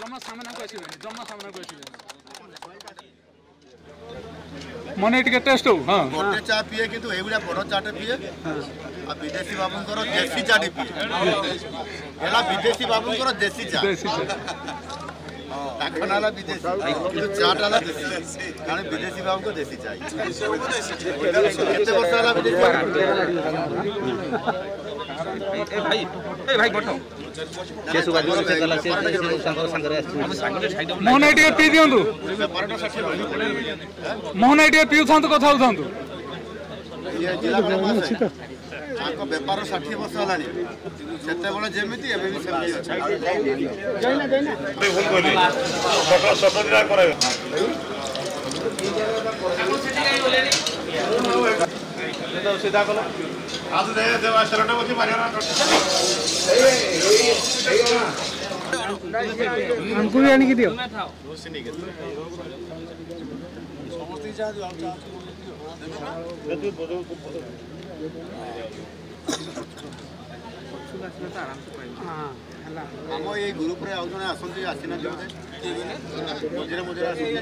जमा सामना को आसीबे जमा सामना को आसीबे मने टिके टेस्ट हो हां गोटे चा पिए किंतु एगुडा बड़ चाटे पिए आ विदेशी बाबूंकर देसी चा पिए एला विदेशी बाबूंकर देसी चा ताकनाला विदेशी चाटाला देसी कारण विदेशी बाबू को देसी चाहिए केते वर्ष वाला विदेशी ए भाई बैठो के सुगा जो से गला से संग मोहन टिके पी दियंतु मोहन टिके पिउ थांत कथा उथांतु ये जिला प्रशासन आको व्यापार 60 वर्ष वालानी सेते बळे जेमिति एबे भी सेमि अछि जैना जैना भूल बोली सका सका करावे तो सीधा कलो आज दे देवा शरण मती मारिया हमको भी आने की दियो समस्ती जा आम ये ग्रुप रे आउजने आसंती आसीना मझे मझे आसंती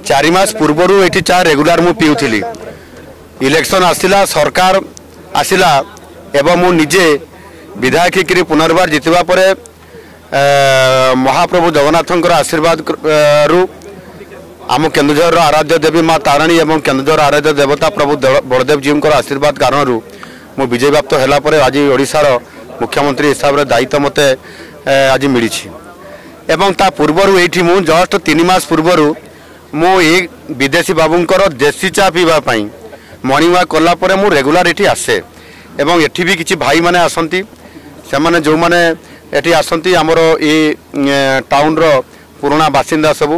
4 मास पूर्वरु एठी चा रेगुलर मु पिउथिली इलेक्शन आसिला सरकार आसिला एवं मु निजे विधायक की पुनर्बार जितवा परे महाप्रभु जगन्नाथंकर आशीर्वाद रु आम केन्दुझर आराध्य देवी माँ तारिणी एवं केन्दुझर आराध्य देवता प्रभु बलदेव जी आशीर्वाद कारण मु विजय प्राप्त है आज ओडिशार मुख्यमंत्री हिसाब से दायित्व मत आज मिली एवं ता पूर्वर ये मु जस्ट 3 मास पूर्वर मु विदेशी बाबूंकर देसी चा पीवाई मर्णिंग वाक कलापर मु रेगुलर ये आसे एवं एठी भी किसी भाई माने आसंती से माने जो माने एठी आसंती आमर ये टाउन रो पुराना बासिंदा सबू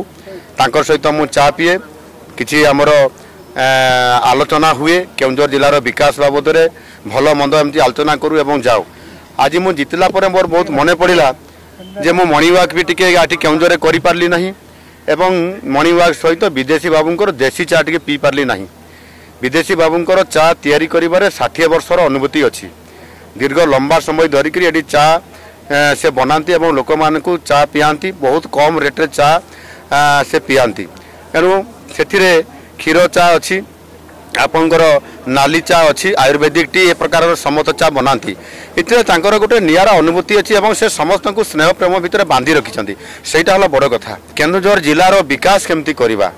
तांकर सहित मु चा पिए किसी आमर आलोचना हुए केउंझर जिलार विकास बाबद में भल मंद एमती आलोचना करूँ एवं जाऊ आज मु जितला पर मोर बहुत मन पड़ा जे मु मर्णिंग वाक भी टिके आठी केउंझर करि पारली नहीं एवं मर्णिंग वाक सहित विदेशी बाबूंकर देसी चा टिके पी पारली नहीं विदेशी बाबूंकर चा तैयारी करिबारे 60 वर्षर अनुभूति अच्छी दीर्घ लंबा समय धरिक ये चा से बनाती एवं लोक मानू चा पियांती बहुत कम रेट्रे चा से पियांती तेणु से क्षीर चा अच्छी आपंकर नाली चा अच्छी आयुर्वेदिक टी ए प्रकार समस्त चा बनाती इतने गोटे नियारा अनुभूति अच्छी और से समस्त को स्नेह प्रेम भितर बांधि रखिंट सहीटा हला बड़ कथा केन्दुझर जिलार विकास केमती करवा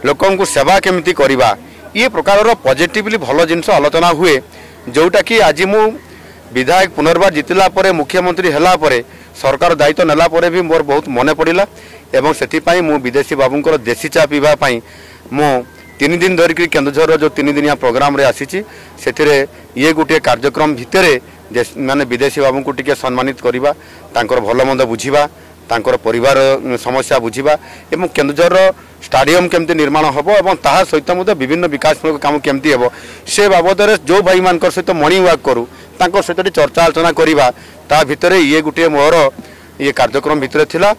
लोकंकु सेवा केमती करवा ये प्रकार पॉजिटिवली भल जिनस आलोचना हुए जोटा कि आज मु विधायक पुनर्बार जितला परे मुख्यमंत्री हला परे सरकार दायित्व नेला परे भी मोर बहुत मन पड़ा एवं से मु विदेशी बाबूंकर देसी चा पीवाई मु 3 दिन धरिक केन्दुझर जो 3 दिनिया प्रोग्राम रे आसी से ये गोटे कार्यक्रम भितर माने विदेशी बाबू को टिके सम्मानित करवा तांकर भल मंद बुझीबा तांकर परिवार समस्या बुझीबा एवं केन्दुझर स्टाडियम केमती निर्माण हम और ता सहित विभिन्न विकासमूलक काम केमती हम से बाबद जो भाई मान सहित मर्णिंग वाक करूँ सहित चर्चा आलोचना करवा ता भितर ये गोटे मोर ये कार्यक्रम भितर थिला।